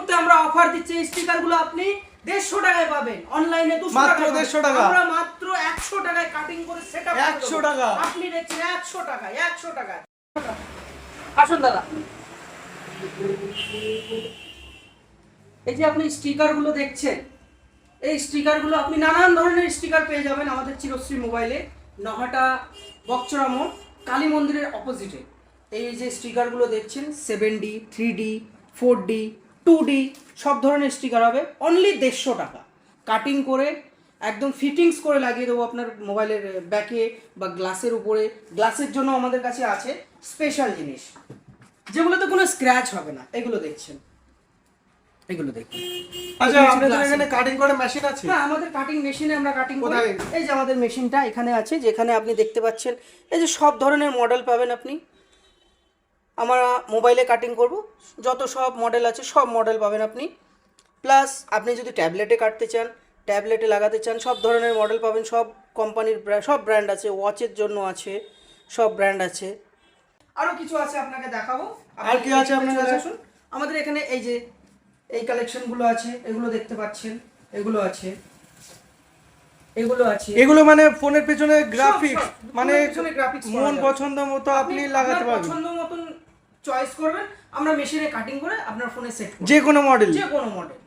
মুহূর্তে আমরা অফার দিচ্ছি, এই স্টিকারগুলো আপনি 150 টাকায় পাবেন, অনলাইনে 200 টাকা, মাত্র 150 টাকা। আমরা মাত্র 100 টাকায় কাটিং করে সেটআপ 100 টাকা আপনি দেখছেন 100 টাকায়, 100 টাকায়। আসুন দাদা, এই যে আপনি স্টিকারগুলো দেখছেন, এই স্টিকারগুলো আপনি নানান ধরনের স্টিকার পেয়ে যাবেন আমাদের চিরশ্রী মোবাইলে, নহাটা বকচড়া মোড়, কালী মন্দিরের অপোজিটে। এই যে স্টিকারগুলো দেখছেন 7D, 3D, 4D, 2D সব ধরনের স্টিকার হবে অনলি 150 টাকা। কাটিং করে একদম ফিটিংস করে লাগিয়ে দেবো আপনার মোবাইলের ব্যাকে বা গ্লাসের উপরে। গ্লাসের জন্য আমাদের কাছে আছে স্পেশাল জিনিস, যেগুলোতে কোনো স্ক্র্যাচ হবে না। এগুলো দেখছেন, এগুলো দেখুন। আচ্ছা, আপনাদের এখানে কাটিং করে মেশিন আছে? হ্যাঁ, আমাদের কাটিং মেশিনে আমরা কাটিং করি। কোথায়? এই যে আমাদের মেশিনটা এখানে আছে, যেখানে আপনি দেখতে পাচ্ছেন এই যে সব ধরনের মডেল পাবেন আপনি। আমরা মোবাইলে কাটিং করব, যত সব মডেল আছে সব মডেল পাবেন আপনি। প্লাস আপনি যদি ট্যাবলেটে কাটতে চান, ট্যাবলেটে লাগাতে চান, সব ধরনের মডেল পাবেন। সব কোম্পানির সব ব্র্যান্ড আছে, ওয়াচের জন্য আছে, সব ব্র্যান্ড আছে। আরও কিছু আছে আপনাকে দেখাবো। আর কি আছে আপনার কাছে? আসুন, আমাদের এখানে এই যে এই কালেকশনগুলো আছে, এগুলো দেখতে পাচ্ছেন, এগুলো আছে, এগুলো আছে। এগুলো মানে ফোনের পেছনে গ্রাফিক্স, মানে গ্রাফিক্স মন পছন্দ মতো আপনি লাগাতে পারবেন, পছন্দ মতন চয়েস করবেন, আমরা মেশিনে কাটিং করে আপনার ফোনে সেট করব। যে কোনো মডেল, যে কোনো মডেল।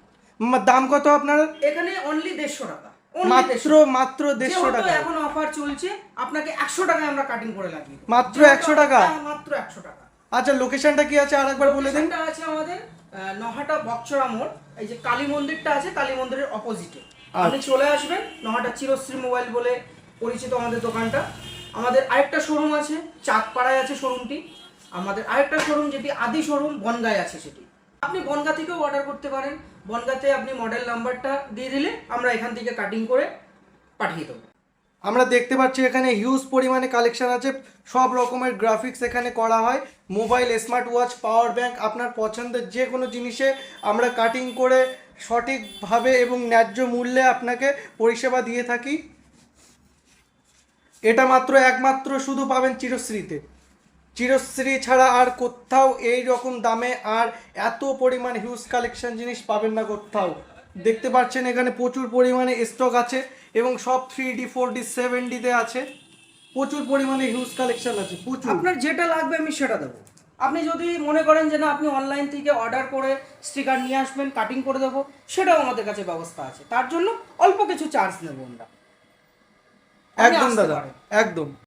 দাম কত আপনার এখানে অনলি 150 টাকা, মাত্র 150 টাকা। এখন অফার চলছে, আপনাকে 100 টাকায় আমরা কাটিং করে লাগিয়ে দেব। মাত্র 100 টাকা? মাত্র 100 টাকা। আচ্ছা, লোকেশনটা কি আছে আরেকবার বলে দিন। লোকেশনটা আছে আমাদের নহাটা বকচড়া মোড়, এই যে কালী মন্দিরটা আছে, কালী মন্দিরের অপোজিটে আপনি চলে আসবেন। নহাটা চিরশ্রী মোবাইল বলে পরিচিত আমাদের দোকানটা। আমাদের আরেকটা শোরুম আছে, চাঁদপাড়ায় আছে শোরুমটি। আমাদের আরেকটা শোরুম যেটি আদি শোরুম বনগাঁয় আছে, সেটি আপনি বনগাঁ থেকেও অর্ডার করতে পারেন। বনগাঁতে আপনি মডেল নাম্বারটা দিয়ে দিলে আমরা এখান থেকে কাটিং করে পাঠিয়ে দেবো। আমরা দেখতে পাচ্ছি এখানে হিউজ পরিমাণে কালেকশন আছে, সব রকমের গ্রাফিক্স এখানে করা হয়। Mobile, smart watch, power bank, আপনার পছন্দের যে কোনো জিনিসে আমরা কাটিং করে সঠিকভাবে এবং ন্যায্য মূল্যে আপনাকে পরিষেবা দিয়ে থাকি। এটা একমাত্র শুধু পাবেন চিরশ্রীতে। চিরশ্রী ছাড়া আর কোথাও এই রকম দামে আর এত পরিমাণ হিউজ কালেকশন জিনিস পাবেন না কোথাও। দেখতে পাচ্ছেন এখানে প্রচুর পরিমাণে স্টক আছে এবং সব 3D, 4D, 7Dতে আছে। প্রচুর পরিমাণে হিউজ কালেকশন আছে, প্রচুর। আপনার যেটা লাগবে আমি সেটা দেবো। আপনি যদি মনে করেন যে না আপনি অনলাইন থেকে অর্ডার করে স্টিকার নিয়ে আসবেন, কাটিং করে দেবো, সেটাও আমাদের কাছে ব্যবস্থা আছে। তার জন্য অল্প কিছু চার্জ নেবো আমরা। একদম দাদা, একদম।